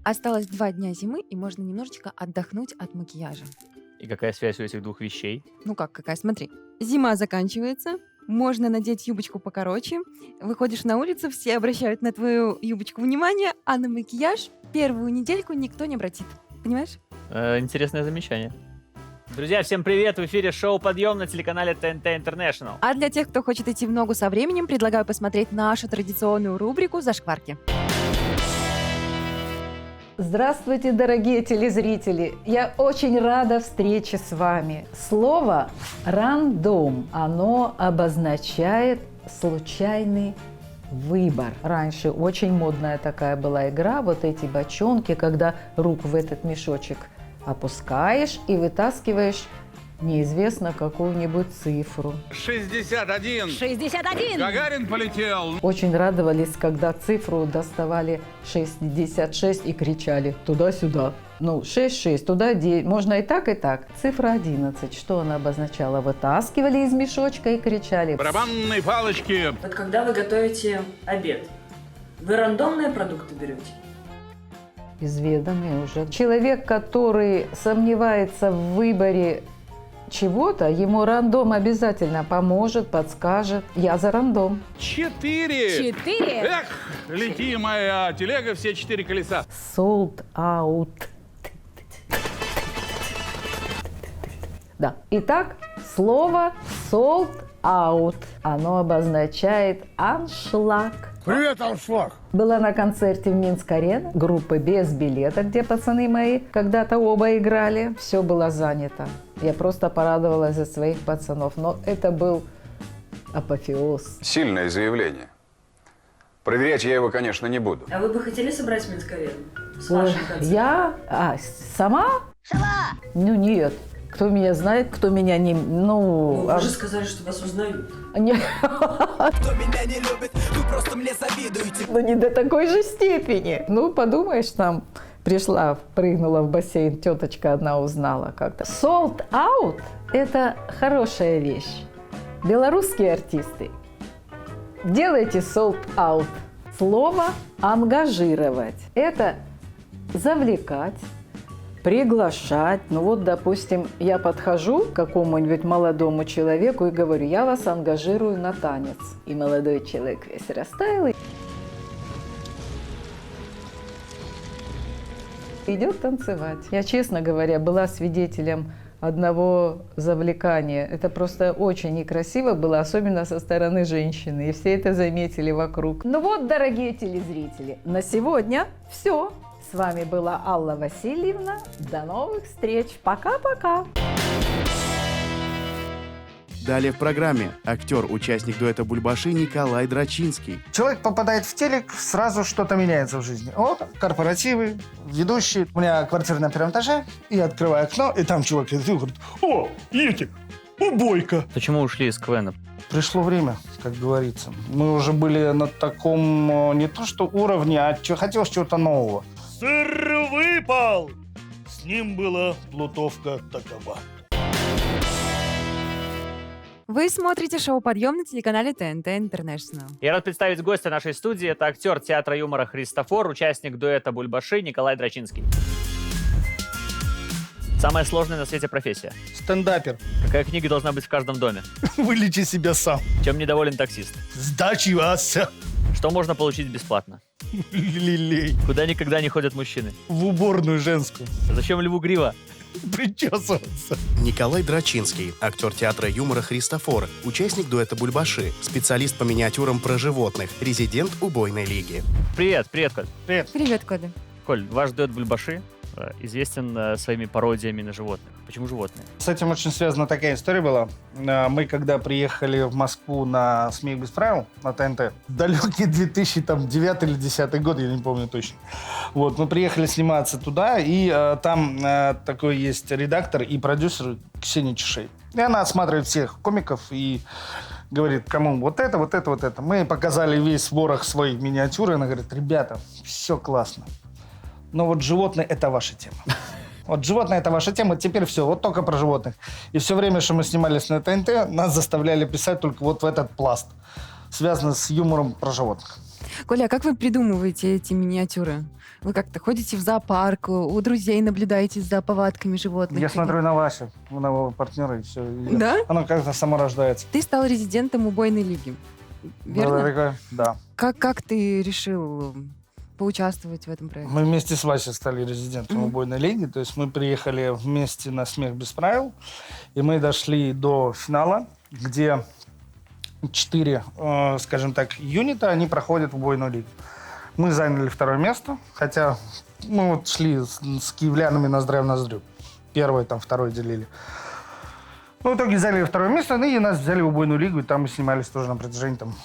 Осталось 2 дня зимы, и можно немножечко отдохнуть от макияжа. И какая связь у этих двух вещей? Ну как, какая, смотри. Зима заканчивается, можно надеть юбочку покороче. Выходишь на улицу, все обращают на твою юбочку внимание, а на макияж первую недельку никто не обратит. Понимаешь? Интересное замечание. Друзья, всем привет! В эфире шоу «Подъем» на телеканале ТНТ International. А для тех, кто хочет идти в ногу со временем, предлагаю посмотреть нашу традиционную рубрику «Зашкварки». Здравствуйте, дорогие телезрители! Я очень рада встрече с вами. Слово «рандом», оно обозначает случайный выбор. Раньше очень модная такая была игра, вот эти бочонки, когда руку в этот мешочек опускаешь и вытаскиваешь неизвестно какую-нибудь цифру. 61! 61! Гагарин полетел! Очень радовались, когда цифру доставали 66 и кричали туда-сюда. Ну, 6, туда 9. Можно и так, и так. Цифра 11. Что она обозначала? Вытаскивали из мешочка и кричали. Барабанные палочки! Вот когда вы готовите обед, вы рандомные продукты берете? Изведанные уже. Человек, который сомневается в выборе чего-то, ему рандом обязательно поможет, подскажет. Я за рандом. 4! 4? Эх, лети моя телега, все 4 колеса. Sold out. Да. Итак, слово sold out. Оно обозначает аншлаг. Привет, аншлаг! Была на концерте в Минск-арене группы «Без билета», где пацаны мои когда-то оба играли. Все было занято. Я просто порадовалась за своих пацанов. Но это был апофеоз. Сильное заявление. Проверять я его, конечно, не буду. А вы бы хотели собрать Минск-арену? С вашим концертом? Я? Сама? Сама? Ну нет. Кто меня знает, кто меня не... Ну, вы же сказали, что вас узнают. Не... Кто меня не любит, вы просто мне завидуете. Ну, не до такой же степени. Ну, подумаешь, там пришла, прыгнула в бассейн, теточка одна узнала как-то. Sold out – это хорошая вещь. Белорусские артисты, делайте sold out. Слово «ангажировать» – это завлекать, приглашать. Ну вот, допустим, я подхожу к какому-нибудь молодому человеку и говорю, я вас ангажирую на танец. И молодой человек весь растаял и идет танцевать. Я, честно говоря, была свидетелем одного завлекания. Это просто очень некрасиво было, особенно со стороны женщины. И все это заметили вокруг. Ну вот, дорогие телезрители, на сегодня все. С вами была Алла Васильевна. До новых встреч. Пока-пока. Далее в программе актер, участник дуэта «Бульбаши» Николай Драчинский. Человек попадает в телек, сразу что-то меняется в жизни. Вот, корпоративы, ведущие. У меня квартира на 1-м этаже, и я открываю окно, и там чувак идет и говорит, о, Етик, убойка. Почему ушли из КВН? Пришло время, как говорится. Мы уже были на таком, не то что уровне, а хотелось чего-то нового. Сыр выпал! С ним была плутовка такова. Вы смотрите шоу «Подъем» на телеканале ТНТ International. Я рад представить гостя нашей студии. Это актер театра юмора Христофор, участник дуэта «Бульбаши» Николай Драчинский. Самая сложная на свете профессия. Стендапер. Какая книга должна быть в каждом доме? Вылечи себя сам. Чем недоволен таксист? Сдачи вас. Что можно получить бесплатно? Лилей. Куда никогда не ходят мужчины? В уборную женскую. Зачем льву грива? Причесываться. Николай Драчинский, актер театра юмора Христофор, участник дуэта «Бульбаши», специалист по миниатюрам про животных, резидент убойной лиги. Привет, Коль. Привет, Коля. Коль, ваш дуэт «Бульбаши» известен своими пародиями на животных. Почему животные? С этим очень связана такая история была. Мы, когда приехали в Москву на «Смех без правил» на ТНТ, далекий 2009 или 2010 год, я не помню точно. Вот, мы приехали сниматься туда, и там такой есть редактор и продюсер Ксения Чешей. И она осматривает всех комиков и говорит, кому вот это, вот это, вот это. Мы показали весь ворох своих миниатюр, и она говорит, ребята, все классно. Но вот животные – это ваша тема. Вот животные – это ваша тема, теперь все, вот только про животных. И все время, что мы снимались на ТНТ, нас заставляли писать только вот в этот пласт, связанный с юмором про животных. Коля, а как вы придумываете эти миниатюры? Вы как-то ходите в зоопарк, у друзей наблюдаете за повадками животных? Я смотрю на Васю, на его партнера, и все. Да? Оно как-то само рождается. Ты стал резидентом убойной лиги, верно? Да. Как ты решил поучаствовать в этом проекте? Мы вместе с Васей стали резидентом Мгм. убойной лиги. То есть мы приехали вместе на «Смех без правил», и мы дошли до финала, где 4, скажем так, юнита, они проходят в убойную лигу. Мы заняли 2 место, хотя мы вот шли с киевлянами ноздря в ноздрю. 1, там, 2 делили. Ну, в итоге заняли 2 место, и нас взяли в убойную лигу, и там мы снимались тоже на протяжении там,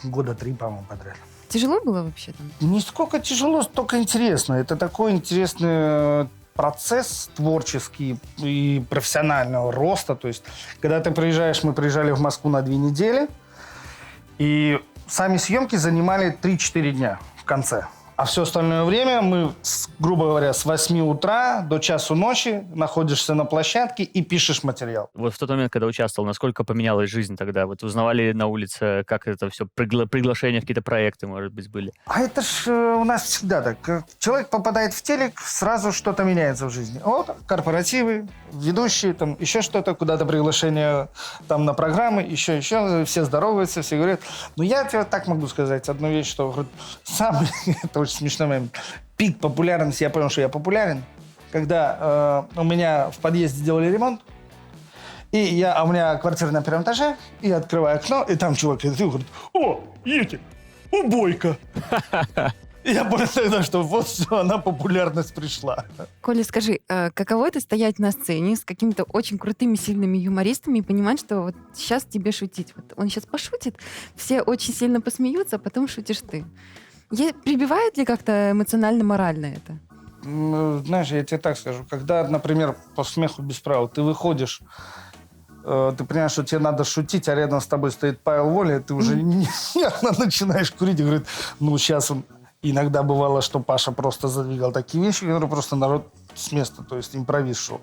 года 3, по-моему, подряд. Тяжело было вообще там? Не сколько тяжело, столько интересно. Это такой интересный процесс творческий и профессионального роста. То есть, когда ты приезжаешь, мы приезжали в Москву на 2 недели, и сами съемки занимали 3-4 дня в конце. А все остальное время мы, грубо говоря, с 8 утра до часу ночи находишься на площадке и пишешь материал. Вот в тот момент, когда участвовал, насколько поменялась жизнь тогда? Вот узнавали на улице, как это все, приглашения в какие-то проекты, может быть, были? А это ж у нас всегда так. Человек попадает в телек, сразу что-то меняется в жизни. Вот, корпоративы, ведущие, там, еще что-то, куда-то приглашение там, на программы, еще, все здороваются, все говорят. Но я тебе так могу сказать одну вещь, что говорит, самый, это очень смешной момент, пик популярности, я понял, что я популярен, когда у меня в подъезде сделали ремонт, и у меня квартира на 1 этаже, и я открываю окно, и там чувак идет и говорит: «О, Етя, убойка!» Я понял тогда, что вот все, она популярность пришла. Коля, скажи, каково это стоять на сцене с какими-то очень крутыми, сильными юмористами и понимать, что вот сейчас тебе шутить? Вот он сейчас пошутит, все очень сильно посмеются, а потом шутишь ты. Прибивает ли как-то эмоционально-морально это? Знаешь, я тебе так скажу. Когда, например, по «Смеху без правил» ты выходишь, ты понимаешь, что тебе надо шутить, а рядом с тобой стоит Павел Воля, ты уже нервно начинаешь курить и говорит, ну, сейчас он... Иногда бывало, что Паша просто задвигал такие вещи, которые просто народ с места, то есть импровиз шел.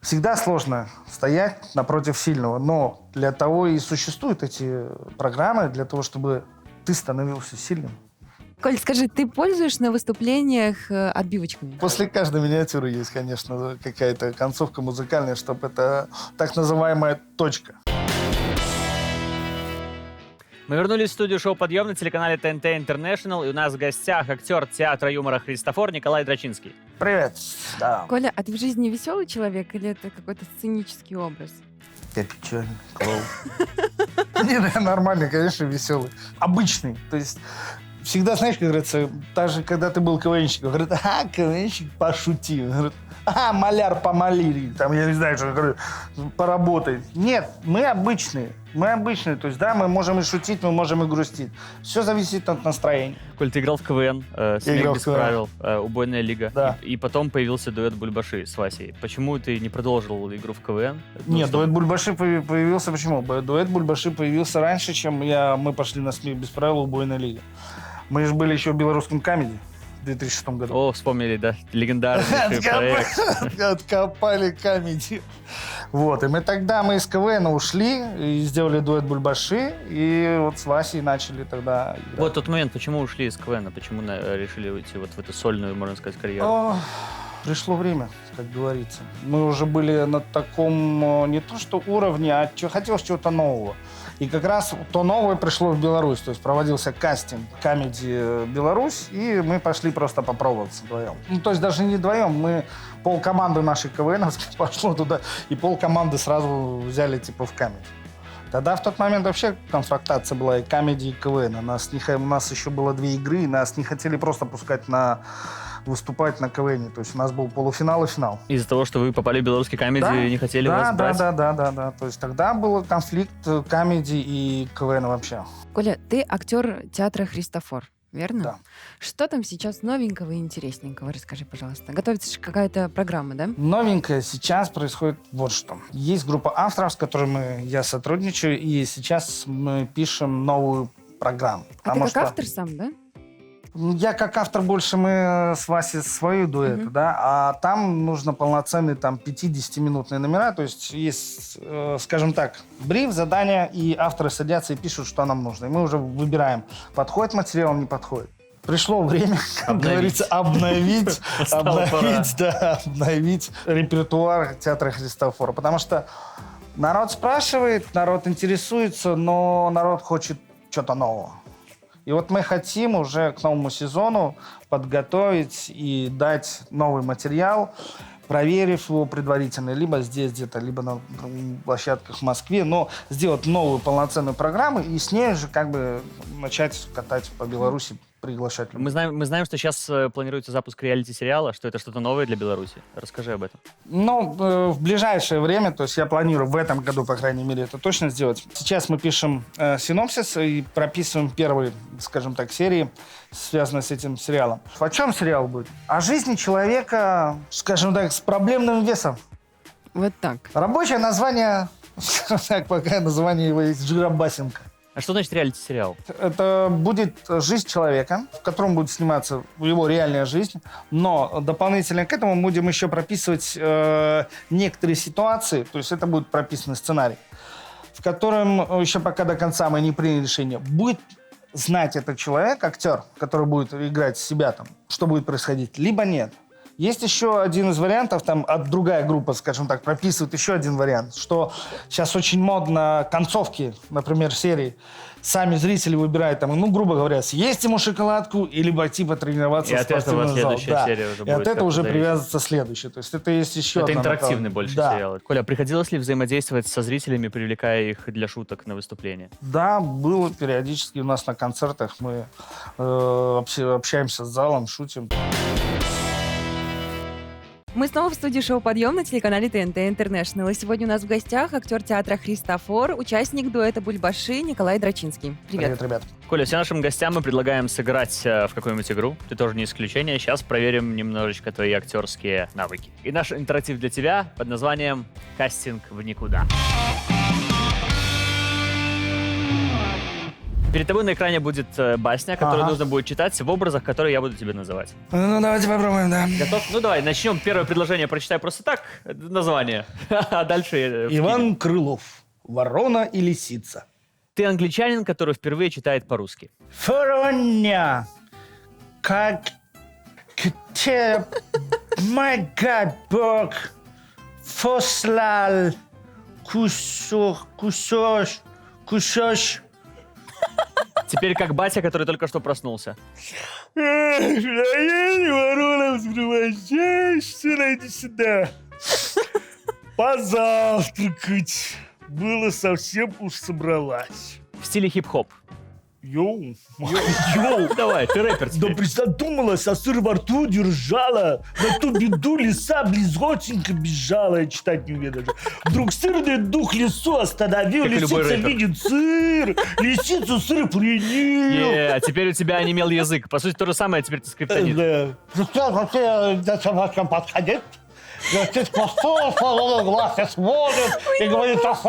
Всегда сложно стоять напротив сильного, но для того и существуют эти программы, для того, чтобы ты становился сильным. Коль, скажи, ты пользуешь на выступлениях отбивочками? После каждой миниатюры есть, конечно, какая-то концовка музыкальная, чтобы это так называемая точка. Мы вернулись в студию шоу «Подъем» на телеканале ТНТ International, и у нас в гостях актер театра юмора Христофор Николай Драчинский. Привет. Да. Коля, а ты в жизни веселый человек или это какой-то сценический образ? Я печальный, клоун. Не, я нормальный, конечно, веселый. Обычный. То есть всегда, знаешь, как говорится, даже когда ты был КВНщиком, говорят, КВНщик, пошути. Говорят, маляр, помоли. Там, я не знаю, что говорю, поработай. Нет, мы обычные. Мы обычные. То есть, да, мы можем и шутить, мы можем и грустить. Все зависит от настроения. Коль, ты играл в КВН, «Смех без правил», «Убойная лига», Да. и потом появился дуэт «Бульбаши» с Васей. Почему ты не продолжил игру в КВН? Нет, дуэт Бульбаши появился почему? Дуэт Бульбаши появился раньше, чем мы пошли на «Смех без правил», «Убойная лига». Мы же были еще в белорусском камеди в 2006 году. О, вспомнили, да, легендарный проект. Откопали камеди. Вот, и мы из КВН ушли и сделали дуэт Бульбаши, и вот с Васей начали тогда играть. Вот тот момент, почему ушли из КВН, почему решили уйти вот в эту сольную, можно сказать, карьеру? О, пришло время, как говорится. Мы уже были на таком не то что уровне, а хотелось чего-то нового. И как раз то новое пришло в Беларусь. То есть проводился кастинг Камеди Беларусь, и мы пошли просто попробоваться вдвоем. Ну, то есть даже не вдвоем, мы полкоманды нашей КВНовской пошло туда, и полкоманды сразу взяли типа в Камеди. Тогда в тот момент вообще конфронтация была и Камеди, и КВН. У нас еще было 2 игры, и нас не хотели просто пускать выступать на КВН. То есть у нас был полуфинал и финал. Из-за того, что вы попали в белорусский камеди и не хотели вас брать? Да. То есть тогда был конфликт Камеди и КВН вообще. Коля, ты актер театра Христофор, верно? Да. Что там сейчас новенького и интересненького? Расскажи, пожалуйста. Готовится же какая-то программа, да? Новенькое сейчас происходит вот что. Есть группа авторов, с которыми я сотрудничаю, и сейчас мы пишем новую программу. А ты как автор сам, да? Я как автор больше мы с Васей свою дуэту, да, а там нужно полноценные там 50-минутные номера, то есть есть, скажем так, бриф, задание, и авторы садятся и пишут, что нам нужно. И мы уже выбираем, подходит материал, не подходит. Пришло время, как говорится, обновить репертуар театра Христофора, потому что народ спрашивает, народ интересуется, но народ хочет что-то нового. И вот мы хотим уже к новому сезону подготовить и дать новый материал, проверив его предварительно, либо здесь где-то, либо на площадках в Москве, но сделать новую полноценную программу и с ней же как бы начать катать по Беларуси, приглашать людей. Мы знаем, что сейчас планируется запуск реалити-сериала, что это что-то новое для Беларуси. Расскажи об этом. Ну, в ближайшее время, то есть я планирую в этом году, по крайней мере, это точно сделать. Сейчас мы пишем синопсис и прописываем первые, скажем так, серии, связанные с этим сериалом. О чем сериал будет? О жизни человека, скажем так, с проблемным весом. Вот так. Рабочее название, скажем так, пока название его есть Жиробасенко. А что значит реалити-сериал? Это будет жизнь человека, в котором будет сниматься его реальная жизнь, но дополнительно к этому будем еще прописывать некоторые ситуации, то есть это будет прописанный сценарий, в котором еще пока до конца мы не приняли решение, будет знать этот человек, актер, который будет играть себя там, что будет происходить, либо нет. Есть еще один из вариантов, там другая группа, скажем так, прописывает еще один вариант, что сейчас очень модно концовки, например, серии. Сами зрители выбирают, там, ну, грубо говоря, съесть ему шоколадку или пойти потренироваться в спортивный зал. Следующая серия уже и будет. от этого уже привязывается следующая. То есть это есть еще это одна интерактивный больше да. сериал. Коля, приходилось ли взаимодействовать со зрителями, привлекая их для шуток на выступление? Да, было периодически у нас на концертах. Мы общаемся с залом, шутим. Мы снова в студии шоу «Подъем» на телеканале ТНТ Интернешнл. И сегодня у нас в гостях актер театра Христофор, участник дуэта «Бульбаши» Николай Драчинский. Привет. Привет, ребят. Коля, всем нашим гостям мы предлагаем сыграть в какую-нибудь игру. Ты тоже не исключение. Сейчас проверим немножечко твои актерские навыки. И наш интерактив для тебя под названием «Кастинг в никуда». Перед тобой на экране будет басня, которую нужно будет читать в образах, которые я буду тебе называть. Ну, давайте попробуем, да. Готов? Ну, давай, начнем. Первое предложение прочитай просто так, название. А дальше... Иван Крылов. Ворона и лисица. Ты англичанин, который впервые читает по-русски. Вороня. Как те... Мой гад, Бог. Послал. Кусешь. Теперь как батя, который только что проснулся. Ворона, взрываешься, иди сюда. Позавтракать. Было совсем уж собралась. В стиле хип-хоп. Йоу. Давай, ты рэпер Да теперь. призадумалась, а сыр во рту держала. На ту беду лиса близготенько бежала. Я читать не умею даже. Вдруг сырный дух лису остановил. Как и любой Лисица рэпер. видит сыр. Лисицу сыр принял. А теперь у тебя онемел язык. По сути, то же самое, а теперь ты скриптонит. Да. Подходит. Летит посол, глаз смотрит и говорит, как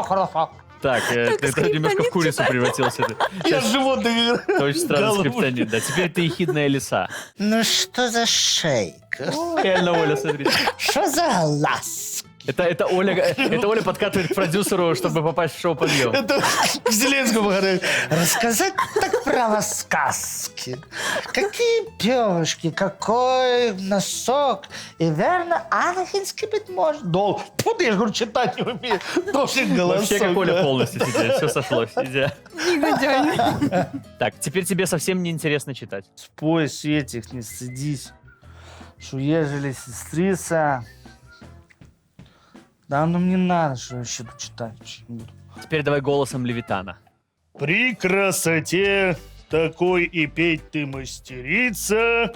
хорошо. Так, ты немножко в курицу превратился. Я животное. Это очень странный Головушка. скриптонит, да. Теперь ты ехидная лиса. Ну что за шейка? Реально, Оля, смотри. Что за ласки? Это Оля подкатывает к продюсеру, чтобы попасть в шоу «Подъем». Это к Зеленскому говорят. Рассказать так про сказки. Какие пёшки, какой носок. И верно, ангельский быть может. Дол. Фу, я же говорю, читать не умею. Должен голосок. Вообще, как Оля полностью теперь. Все сошлось. Идеально. Негодяй. Так, теперь тебе совсем неинтересно читать. Спой, Светик, не стыдись. Что ежели сестрица... Да ну мне надо, что вообще тут читать. Теперь давай голосом Левитана. При красоте такой и петь ты мастерица.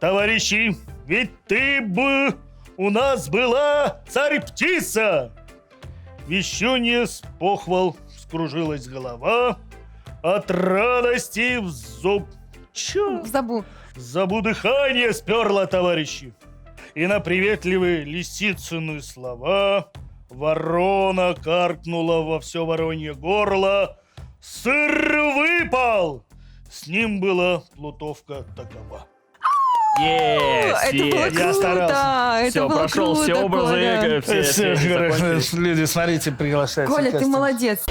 Товарищи, ведь ты бы у нас была царь-птица. Вещунье с похвал скружилась голова. От радости в зуб... Чё? Забу. Забу дыхание сперла, товарищи. И на приветливые лисицыны слова ворона каркнула во все воронье горло. Сыр выпал! С ним была плутовка такова. Это было Я круто! старался. Это Все, было прошел круто, все образы, Коля. все закончились. Люди, смотрите, приглашайте. Коля, ты молодец.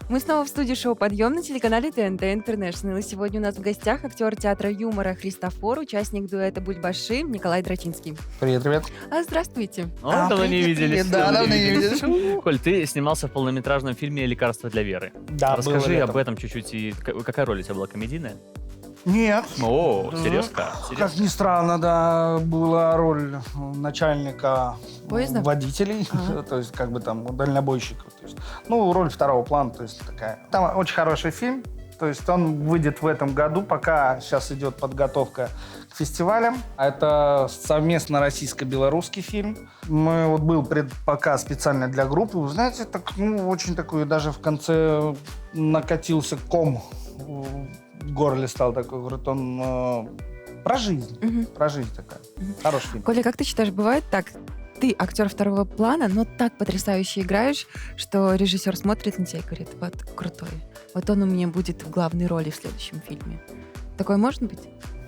Мы снова в студии шоу «Подъем» на телеканале ТНТ Интернешнл. И сегодня у нас в гостях актер театра юмора Христофор, участник дуэта «Бульбаши» Николай Драчинский. Привет, ребят. Здравствуйте. Давно не виделись. Да, давно не виделись. Коль, ты снимался в полнометражном фильме «Лекарство для Веры». Да, было Расскажи летом. об этом чуть-чуть. И какая роль у тебя была, комедийная? Нет. О, Да. серьезно? Как ни странно, да, была роль начальника Поезда? водителей, то есть как бы там дальнобойщиков. То есть, ну, роль второго плана, то есть такая. Там очень хороший фильм, то есть он выйдет в этом году, пока сейчас идет подготовка к фестивалям. Это совместно российско-белорусский фильм. Вот был предпоказ специально для группы. Вы знаете, так, очень такой, даже в конце накатился ком в горле стал такой, говорит, он про жизнь. Про жизнь такая. Хороший фильм. Коля, как ты считаешь, бывает так? Ты актер второго плана, но так потрясающе играешь, что режиссер смотрит на тебя и говорит, вот крутой. Вот он у меня будет в главной роли в следующем фильме. Такое может быть?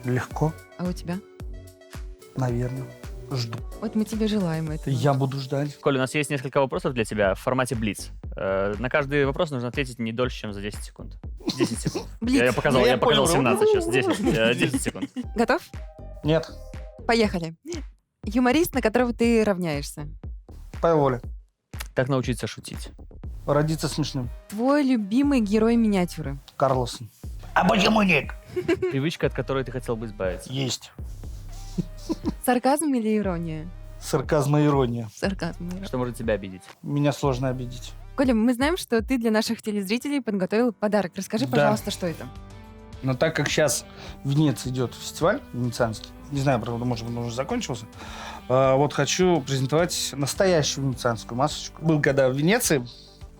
Легко, А у тебя? наверное. Жду. Вот мы тебе желаем этого. Я буду ждать. Коль, у нас есть несколько вопросов для тебя в формате Блиц. На каждый вопрос нужно ответить не дольше, чем за 10 секунд. 10 секунд. Блиц. Я показал, Я я показал понял. 17 сейчас. 10 секунд. Готов? Нет, Поехали. Юморист, на которого ты равняешься. по воле. Так научиться шутить. Родиться смешным. Твой любимый герой миниатюры. Карлосон. А почему нет? Привычка, от которой ты хотел бы избавиться. Есть. Сарказм или ирония? Сарказм и ирония. Сарказм. и ирония. Что может тебя обидеть? Меня сложно обидеть. Коля, мы знаем, что ты для наших телезрителей подготовил подарок. Расскажи, Да. пожалуйста, что это? Но так как сейчас в Венеции идет фестиваль венецианский, не знаю, правда, может быть, он уже закончился, вот хочу презентовать настоящую венецианскую масочку. Был когда в Венеции,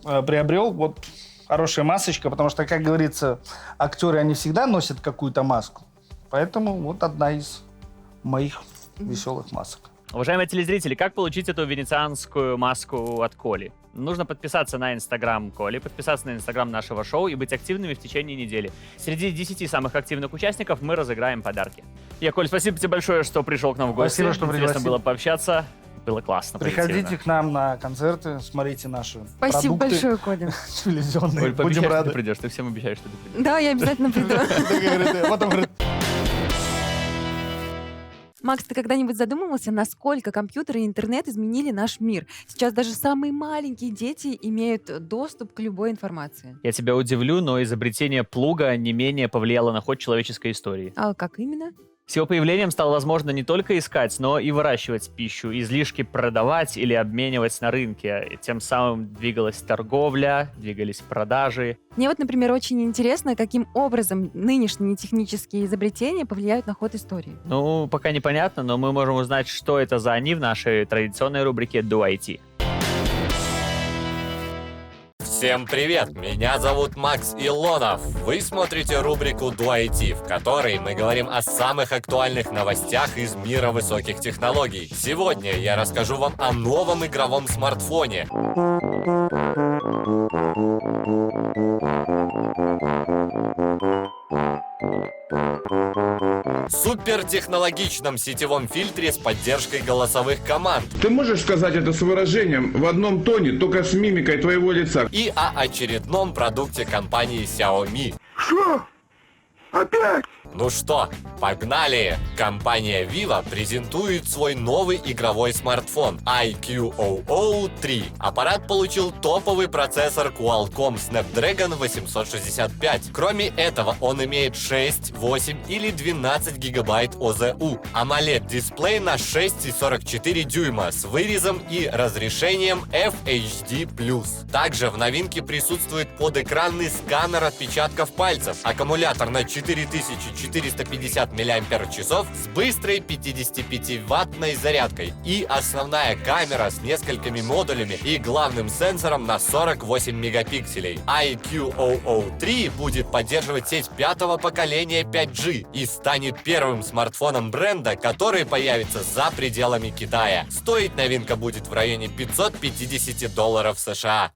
приобрел вот хорошая масочка, потому что, как говорится, актеры, они всегда носят какую-то маску. Поэтому вот одна из моих веселых масок. Уважаемые телезрители, как получить эту венецианскую маску от Коли? Нужно подписаться на Инстаграм Коли, подписаться на Инстаграм нашего шоу и быть активными в течение недели. Среди 10 самых активных участников мы разыграем подарки. Коль, спасибо тебе большое, что пришел к нам в гости. Спасибо, что Интересно пригласили. было пообщаться. Было классно. Приходите позитивно. к нам на концерты, смотрите наши Спасибо продукты большое, Коля. телевизионные. Коль, Будем пообещай, что ты рады. придешь. Ты всем обещаешь, что ты придешь. Да, я обязательно приду. Потом говорит, Макс, ты когда-нибудь задумывался, насколько компьютеры и интернет изменили наш мир? Сейчас даже самые маленькие дети имеют доступ к любой информации. Я тебя удивлю, но изобретение плуга не менее повлияло на ход человеческой истории. А как именно? С его появлением стало возможно не только искать, но и выращивать пищу, излишки продавать или обменивать на рынке. И тем самым двигалась торговля, двигались продажи. Мне вот, например, очень интересно, каким образом нынешние технические изобретения повлияют на ход истории. Ну, пока непонятно, но мы можем узнать, что это за они в нашей традиционной рубрике «Do IT». Всем привет! Меня зовут Макс Илонов. Вы смотрите рубрику «Do IT», в которой мы говорим о самых актуальных новостях из мира высоких технологий. Сегодня я расскажу вам о новом игровом смартфоне. Супертехнологичном сетевом фильтре с поддержкой голосовых команд. Ты можешь сказать это с выражением в одном тоне, только с мимикой твоего лица? И о очередном продукте компании Xiaomi. Что? Опять? Ну что, погнали! Компания Vivo презентует свой новый игровой смартфон iQOO3. Аппарат получил топовый процессор Qualcomm Snapdragon 865. Кроме этого, он имеет 6, 8 или 12 гигабайт ОЗУ. AMOLED-дисплей на 6,44 дюйма с вырезом и разрешением FHD+. Также в новинке присутствует подэкранный сканер отпечатков пальцев, аккумулятор на 4450 мАч с быстрой 55-ваттной зарядкой и основная камера с несколькими модулями и главным сенсором на 48 мегапикселей. iQOO3 будет поддерживать сеть пятого поколения 5G и станет первым смартфоном бренда, который появится за пределами Китая. Стоить новинка будет в районе $550 США.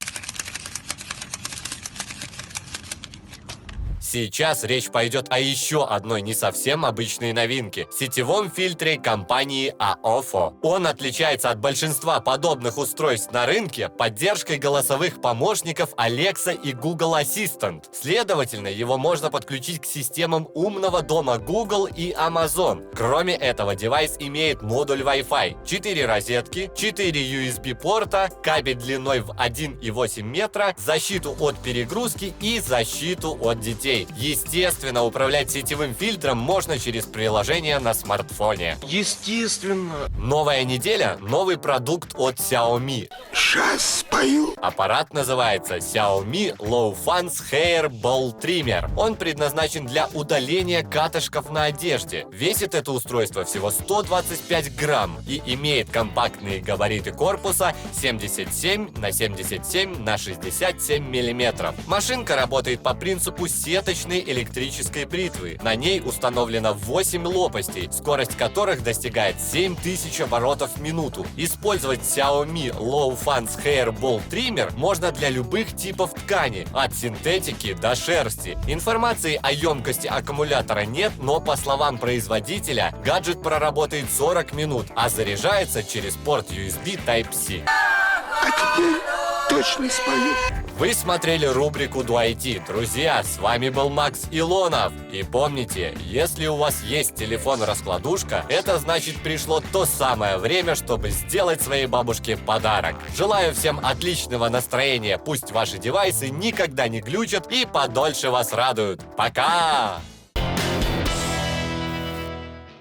Сейчас речь пойдет о еще одной не совсем обычной новинке – сетевом фильтре компании AOFO. Он отличается от большинства подобных устройств на рынке поддержкой голосовых помощников Alexa и Google Assistant. Следовательно, его можно подключить к системам умного дома Google и Amazon. Кроме этого, девайс имеет модуль Wi-Fi, 4 розетки, 4 USB-порта, кабель длиной в 1,8 метра, защиту от перегрузки и защиту от детей. Естественно, управлять сетевым фильтром можно через приложение на смартфоне. Естественно. Новая неделя – новый продукт от Xiaomi. Сейчас спою. Аппарат называется Xiaomi Low Fans Hair Ball Trimmer. Он предназначен для удаления катышков на одежде. Весит это устройство всего 125 грамм и имеет компактные габариты корпуса 77 на 77 на 67 миллиметров. Машинка работает по принципу сеточной электрической бритвы. На ней установлено 8 лопастей, скорость которых достигает 7000 оборотов в минуту. Использовать Xiaomi Low Fans Hair Ball Trimmer можно для любых типов ткани, от синтетики до шерсти. Информации о емкости аккумулятора нет, но по словам производителя, гаджет проработает 40 минут, а заряжается через порт USB Type-C. А теперь точно спою. Вы смотрели рубрику «Дуайти». Друзья, с вами был Макс Илонов. И помните, если у вас есть телефон-раскладушка, это значит пришло то самое время, чтобы сделать своей бабушке подарок. Желаю всем отличного настроения. Пусть ваши девайсы никогда не глючат и подольше вас радуют. Пока!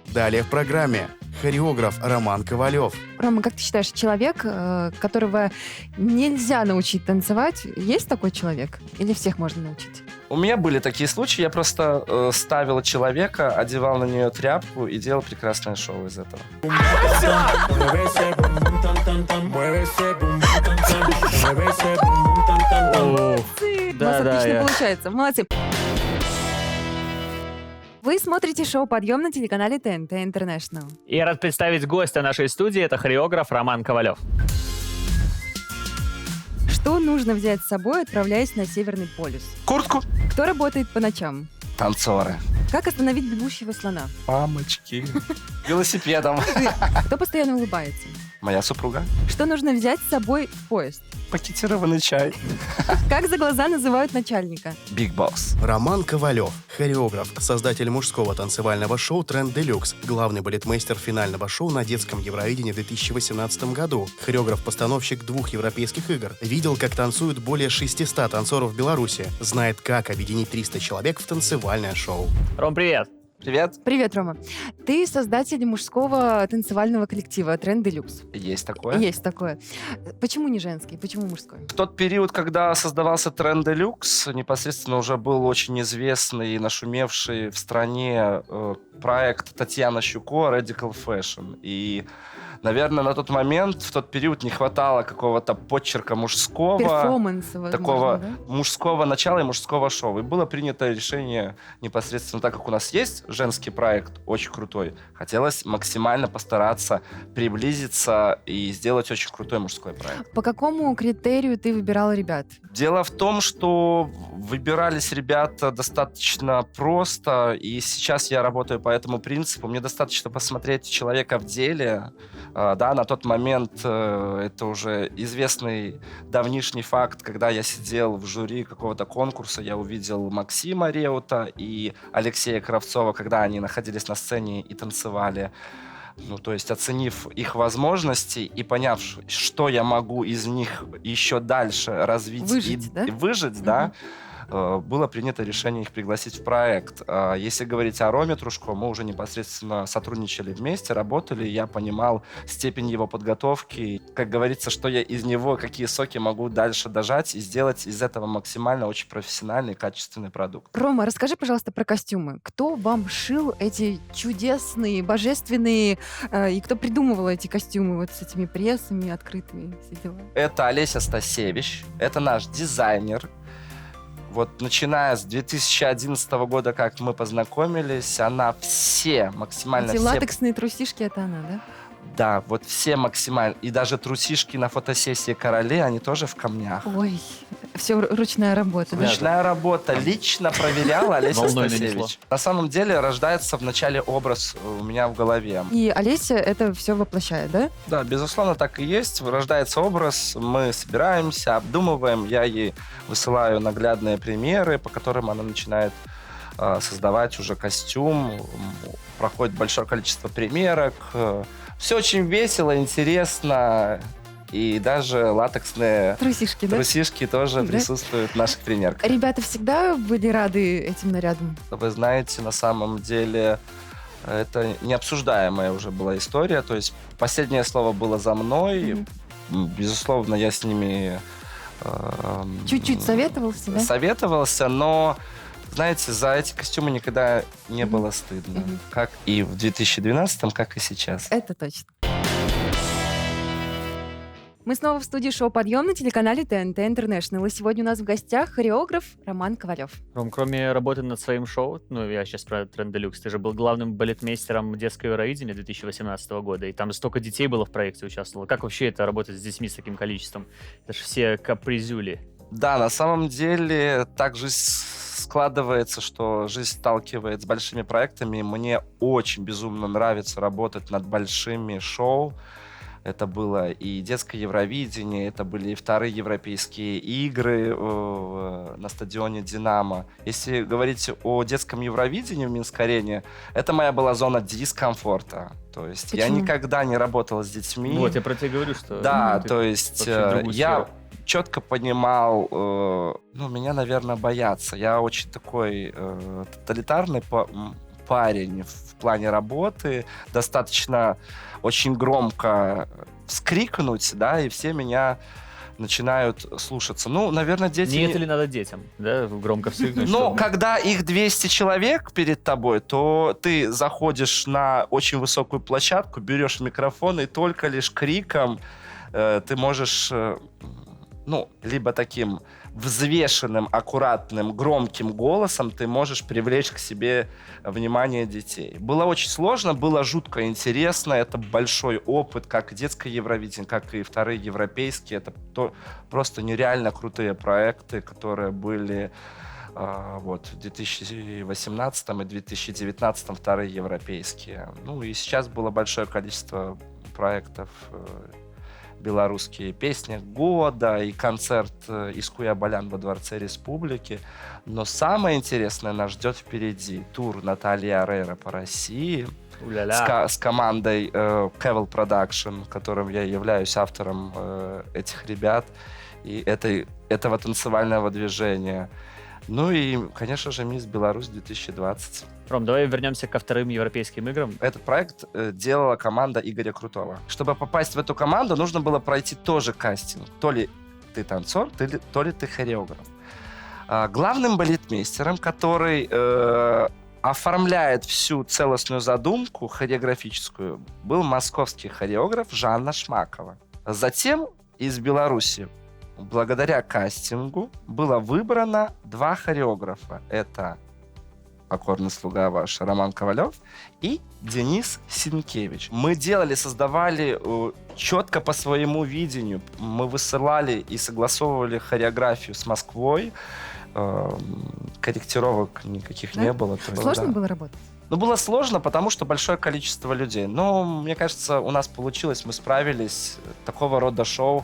Далее в программе хореограф Роман Ковалев. Рома, как ты считаешь, человек, которого нельзя научить танцевать, есть такой человек? Или всех можно научить? У меня были такие случаи, я просто ставил человека, одевал на нее тряпку и делал прекрасное шоу из этого. У вас отлично получается, молодцы. Вы смотрите шоу «Подъем» на телеканале ТНТ International. И я рад представить гостя нашей студии. Это хореограф Роман Ковалев. Что нужно взять с собой, отправляясь на Северный полюс? Куртку. Кто работает по ночам? Танцоры. Как остановить бегущего слона? Мамочки. Велосипедом. Кто постоянно улыбается? Моя супруга. Что нужно взять с собой в поезд? Пакетированный чай. Как за глаза называют начальника? Биг Босс. Роман Ковалев, хореограф, создатель мужского танцевального шоу «Тренд Делюкс», главный балетмейстер финального шоу на детском Евровидении в 2018 году, хореограф-постановщик 2 европейских игр, видел, как танцуют более 600 танцоров в Беларуси, знает, как объединить 300 человек в танцевальное шоу. Ром, привет. Привет. Привет, Рома. Ты создатель мужского танцевального коллектива «Тренд Делюкс». Есть такое. Есть такое. Почему не женский? Почему мужской? В тот период, когда создавался Тренд Делюкс, непосредственно уже был очень известный и нашумевший в стране проект Татьяны Щуко «Radical Fashion». И, наверное, на тот момент, в тот период не хватало какого-то подчерка мужского. Перформанса, возможно, такого да? мужского начала и мужского шоу. И было принято решение непосредственно, так как у нас есть женский проект, очень крутой, хотелось максимально постараться приблизиться и сделать очень крутой мужской проект. По какому критерию ты выбирал ребят? Дело в том, что выбирались ребята достаточно просто, и сейчас я работаю по этому принципу. Мне достаточно посмотреть человека в деле. Да, на тот момент это уже известный давнишний факт, когда я сидел в жюри какого-то конкурса, я увидел Максима Реута и Алексея Кравцова, когда они находились на сцене и танцевали. Ну, то есть, оценив их возможности и поняв, что я могу из них еще дальше развить выжить, и выжить, да, было принято решение их пригласить в проект. Если говорить о Роме Трушко, мы уже непосредственно сотрудничали вместе, работали, и я понимал степень его подготовки, как говорится, что я из него, какие соки могу дальше дожать и сделать из этого максимально очень профессиональный и качественный продукт. Рома, расскажи, пожалуйста, про костюмы. Кто вам шил эти чудесные, божественные, и кто придумывал эти костюмы вот с этими прессами открытыми, все дела? Это Олеся Стасевич, это наш дизайнер. Вот начиная с 2011 года, как мы познакомились, она максимально эти все... латексные трусишки, это она, да? Да, вот все максимально. И даже трусишки на фотосессии Короле, они тоже в камнях. Ой, Все ручная работа, да? Ручная работа. Лично проверяла Олеся Волной Стасевич. нанесло. На самом деле рождается вначале образ у меня в голове. И Олеся это все воплощает, да? Да, безусловно, так и есть. Рождается образ, мы собираемся, обдумываем, я ей высылаю наглядные примеры, по которым она начинает создавать уже костюм. Проходит большое количество примерок. Все очень весело, интересно. И даже латексные Трусишки, да? трусишки тоже Да? присутствуют в наших примерках. Ребята всегда были рады этим нарядам? Вы знаете, на самом деле это необсуждаемая уже была история. То есть последнее слово было за мной. Безусловно, я с ними Чуть-чуть советовался, да? советовался, но, знаете, за эти костюмы никогда не было стыдно. Как и в 2012-м, как и сейчас. Это точно. Мы снова в студии шоу «Подъем» на телеканале ТНТ Интернешнл. И сегодня у нас в гостях хореограф Роман Ковалев. Ром, кроме работы над своим шоу, ну, я сейчас про Тренд Делюкс, ты же был главным балетмейстером детского Евровидения 2018 года, и там столько детей было в проекте участвовало. Как вообще это работать с детьми с таким количеством? Это же все капризюли. Да, на самом деле так жизнь складывается, что жизнь сталкивает с большими проектами. Мне очень безумно нравится работать над большими шоу. Это было и детское Евровидение, это были и вторые европейские игры на стадионе «Динамо». Если говорить о детском Евровидении в Минск-арене, это моя была зона дискомфорта. То есть я Почему? никогда не работал с детьми. Вот, я про тебя говорю, что... Да, ты то есть вообще в другую я сферу. четко понимал, меня, наверное, боятся. Я очень такой тоталитарный парень в плане работы, достаточно очень громко вскрикнуть, да, и все меня начинают слушаться. Ну, наверное, дети... Не это ли надо детям, да, громко вскрикнуть? Но чтобы- когда их 200 человек перед тобой, то ты заходишь на очень высокую площадку, берешь микрофон, и только лишь криком ты можешь, либо таким взвешенным, аккуратным, громким голосом ты можешь привлечь к себе внимание детей. Было очень сложно, было жутко интересно. Это большой опыт, как и детское Евровидение, как и вторые европейские. Это просто нереально крутые проекты, которые были в 2018 и 2019 вторые европейские. Ну и сейчас было большое количество проектов белорусские песни года и концерт «Искуя Балян» во Дворце Республики. Но самое интересное нас ждет впереди. Тур Натальи Арейро по России с командой Kevel Production, которым я являюсь автором этих ребят и этого танцевального движения. Ну и, конечно же, «Мисс Беларусь 2020». Ром, давай вернемся ко вторым европейским играм. Этот проект делала команда Игоря Крутого. Чтобы попасть в эту команду, нужно было пройти тоже кастинг. То ли ты танцор, то ли ты хореограф. Главным балетмейстером, который оформляет всю целостную задумку хореографическую, был московский хореограф Жанна Шмакова. Затем из Беларуси благодаря кастингу было выбрано 2 хореографа. Это покорный слуга ваш Роман Ковалев и Денис Синкевич. Мы создавали четко по своему видению. Мы высылали и согласовывали хореографию с Москвой. Корректировок никаких не было. Сложно было работать? Ну, было сложно, потому что большое количество людей. Но, мне кажется, у нас получилось, мы справились. Такого рода шоу,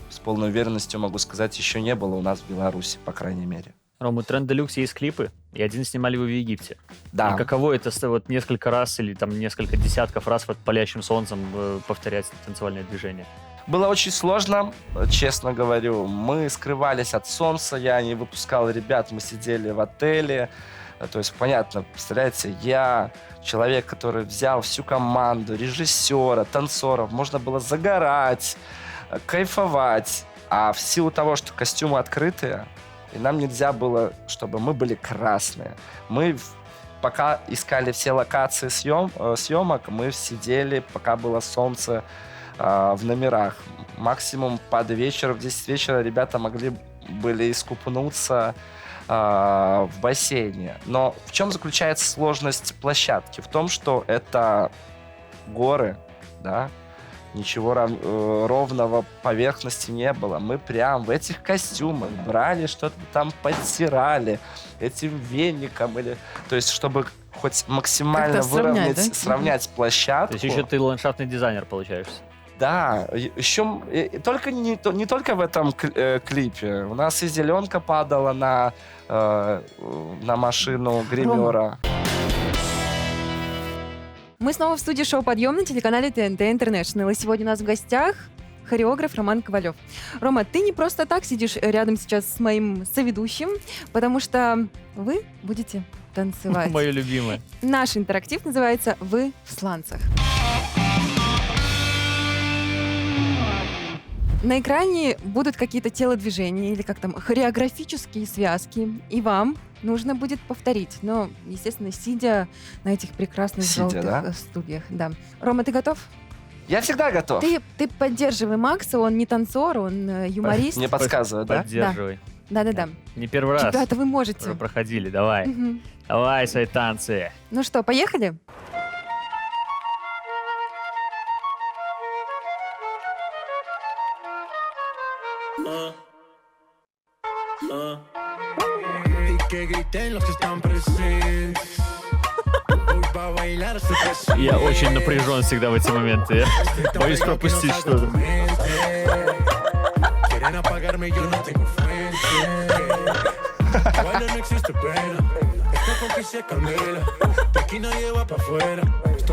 с полной уверенностью могу сказать, еще не было у нас в Беларуси, по крайней мере. Ром, у Тренд Делюкс есть клипы, и один снимали вы в Египте. Да. И каково это вот несколько раз или там несколько десятков раз под палящим солнцем повторять танцевальное движение? Было очень сложно, честно говорю. Мы скрывались от солнца, я не выпускал ребят, мы сидели в отеле. То есть, понятно, представляете, я человек, который взял всю команду, режиссера, танцоров, можно было загорать, кайфовать. А в силу того, что костюмы открытые, и нам нельзя было, чтобы мы были красные. Мы пока искали все локации съемок, мы сидели, пока было солнце в номерах. Максимум под вечер, в 10 вечера ребята были искупнуться в бассейне. Но в чем заключается сложность площадки? В том, что это горы, да, ничего ровного поверхности не было. Мы прям в этих костюмах брали, что-то там подтирали этим веником. То есть, чтобы хоть максимально Как-то сравнять, выровнять, да? сравнять площадку. То есть еще ты ландшафтный дизайнер получаешься. Да, еще только не только в этом клипе. У нас и зеленка падала на машину гримера. Мы снова в студии шоу «Подъем» на телеканале ТНТ Интернешнл. И сегодня у нас в гостях хореограф Роман Ковалев. Рома, ты не просто так сидишь рядом сейчас с моим соведущим, потому что вы будете танцевать. Мое любимое. Наш интерактив называется «Вы в сланцах». На экране будут какие-то телодвижения или как там, хореографические связки, и вам нужно будет повторить. Но, естественно, сидя на этих прекрасных желтых стульях. Да. Рома, ты готов? Я всегда готов. Ты поддерживай Макса, он не танцор, он юморист. Мне подсказывает, да? Поддерживай. Да. Не первый раз. Ребята, вы можете. Уже проходили, давай. Мгм. Давай свои танцы. Ну что, поехали? Я очень напряжен всегда в эти моменты. Я боюсь пропустить что-то.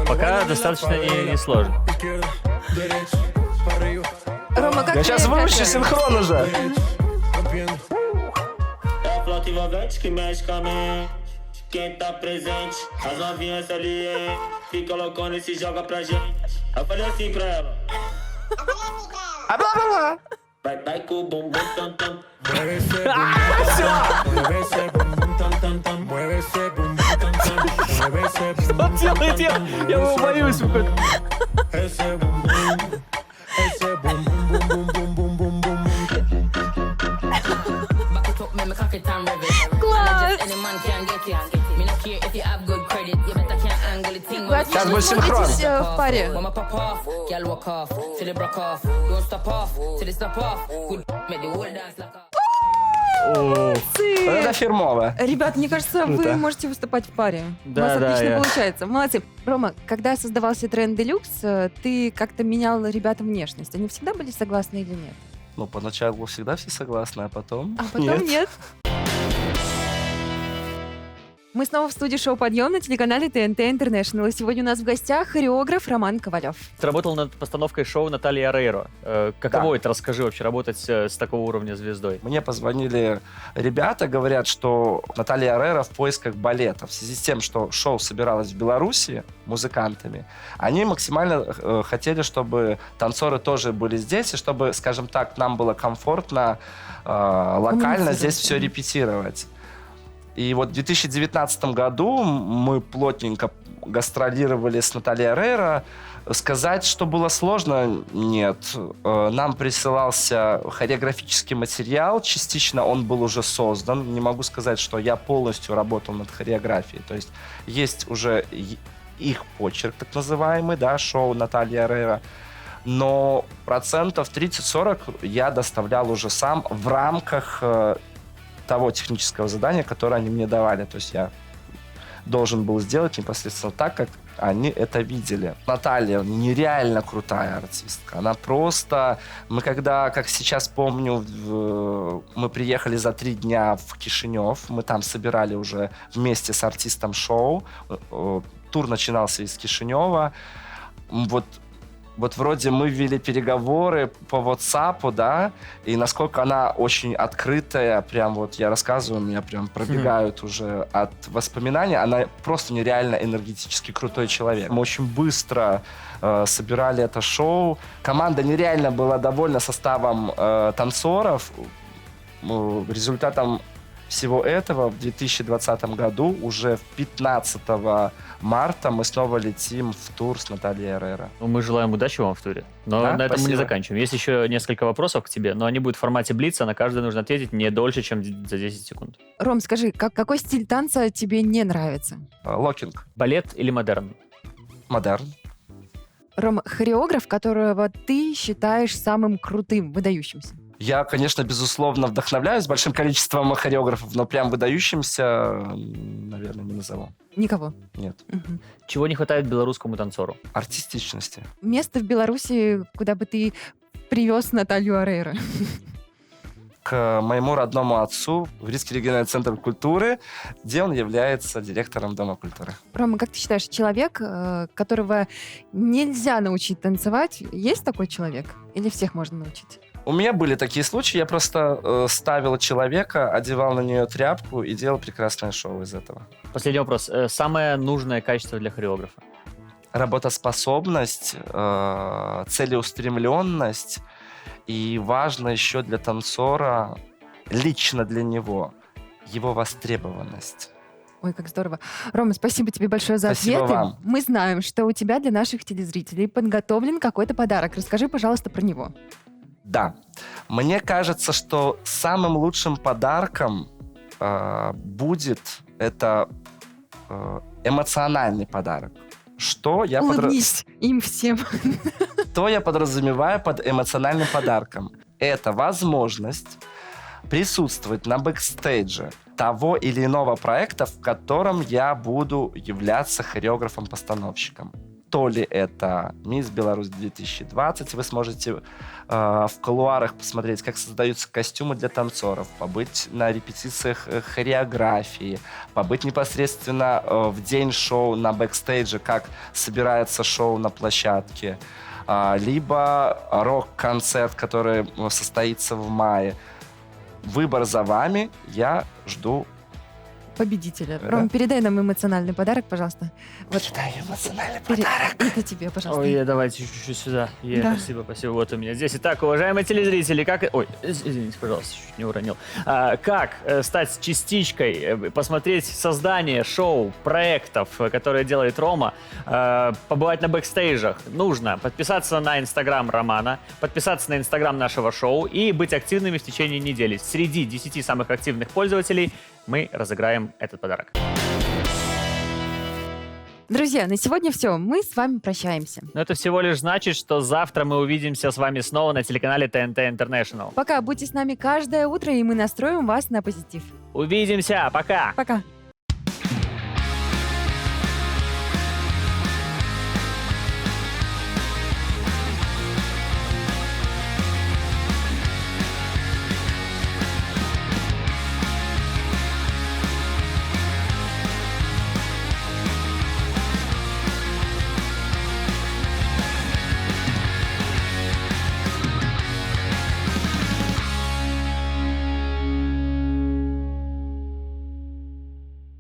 Пока достаточно не сложно. Рома, как Я сейчас выучу синхрон уже. Quem tá presente, as novinhas ali, hein? Fica loucona e se joga pra gente. Eu falei assim pra ela. Vai com o bumbum tam tam. Mueve esse bumbum, mueve esse bumbum tam tam tam. Mueve esse bumbum tam tam. Mueve esse bumbum tam tam. Я его боюсь. Esse bumbum, esse bumbum bum bum bum bum bum bum. Класс! Вы Сейчас будет синхрон. отлично в паре. Это фирмово. Ребят, мне кажется, вы Круто. можете выступать в паре. Да, У вас да, отлично я- получается. Молодцы. Рома, когда создавался тренд Deluxe, ты как-то менял ребятам внешность. Они всегда были согласны или нет? Ну, поначалу всегда все согласны, а потом... А потом нет. Мы снова в студии шоу «Подъем» на телеканале ТНТ Интернешнл. И сегодня у нас в гостях хореограф Роман Ковалев. Ты работал над постановкой шоу Натальи Орейро. Каково это? Расскажи вообще, работать с такого уровня звездой. Мне позвонили ребята, говорят, что Наталья Орейро в поисках балета. В связи с тем, что шоу собиралось в Беларуси музыкантами, они максимально хотели, чтобы танцоры тоже были здесь, и чтобы, скажем так, нам было комфортно локально здесь все репетировать. И вот в 2019 году мы плотненько гастролировали с Натальей Орейро. Сказать, что было сложно, нет. Нам присылался хореографический материал, частично он был уже создан. Не могу сказать, что я полностью работал над хореографией. То есть есть уже их почерк, так называемый, да, шоу Натальи Орейро. Но 30-40% я доставлял уже сам в рамках того технического задания, которое они мне давали. То есть я должен был сделать непосредственно так, как они это видели. Наталья нереально крутая артистка. Она просто... Мы когда, как сейчас помню, мы приехали за 3 дня в Кишинев, мы там собирали уже вместе с артистом шоу. Тур начинался из Кишинева. Вот вроде мы вели переговоры по WhatsApp, да, и насколько она очень открытая, прям вот я рассказываю, меня прям пробегают уже от воспоминаний. Она просто нереально энергетически крутой человек. Мы очень быстро собирали это шоу. Команда нереально была довольна составом танцоров. Результатом всего этого в 2020 году, уже 15 марта, мы снова летим в тур с Натальей Орейро. Ну, мы желаем удачи вам в туре. Но Да, на этом мы не спасибо. заканчиваем. Есть еще несколько вопросов к тебе, но они будут в формате блица, на каждый нужно ответить не дольше, чем за 10 секунд. Ром, скажи, какой стиль танца тебе не нравится? Локинг. Балет или модерн? Модерн. Рома, хореограф, которого ты считаешь самым крутым, выдающимся? Я, конечно, безусловно, вдохновляюсь большим количеством хореографов, но прям выдающимся, наверное, не назову. Никого? Нет. Мгм. Чего не хватает белорусскому танцору? Артистичности. Место в Беларуси, куда бы ты привез Наталью Орейро? К моему родному отцу в Рижский региональный центр культуры, где он является директором Дома культуры. Рома, как ты считаешь, человек, которого нельзя научить танцевать, есть такой человек? Или всех можно научить? У меня были такие случаи, я просто ставил человека, одевал на нее тряпку и делал прекрасное шоу из этого. Последний вопрос. Самое нужное качество для хореографа? Работоспособность, целеустремленность и важно еще для танцора, лично для него, его востребованность. Ой, как здорово. Рома, спасибо тебе большое за Спасибо ответы. вам. Мы знаем, что у тебя для наших телезрителей подготовлен какой-то подарок. Расскажи, пожалуйста, про него. Да, мне кажется, что самым лучшим подарком будет это эмоциональный подарок. Что я Улыбнись им всем. Что я подразумеваю под эмоциональным подарком? Это возможность присутствовать на бэкстейдже того или иного проекта, в котором я буду являться хореографом-постановщиком. То ли это Мисс Беларусь 2020, вы сможете в кулуарах посмотреть, как создаются костюмы для танцоров, побыть на репетициях хореографии, побыть непосредственно в день шоу на бэкстейдже, как собирается шоу на площадке, либо рок-концерт, который состоится в мае. Выбор за вами, я жду Победителя. Да. Ром, передай нам эмоциональный подарок, пожалуйста. Вот. Передай эмоциональный подарок. Это тебе, пожалуйста. Ой, давайте чуть-чуть сюда. Да. Спасибо. Вот у меня здесь. Итак, уважаемые телезрители, как... Ой, извините, пожалуйста, чуть не уронил. Как стать частичкой, посмотреть создание шоу, проектов, которые делает Рома, побывать на бэкстейджах? Нужно подписаться на Инстаграм Романа, подписаться на Инстаграм нашего шоу и быть активными в течение недели. Среди 10 самых активных пользователей мы разыграем этот подарок. Друзья, на сегодня все. Мы с вами прощаемся. Но это всего лишь значит, что завтра мы увидимся с вами снова на телеканале ТНТ International. Пока, будьте с нами каждое утро, и мы настроим вас на позитив. Увидимся, пока! Пока.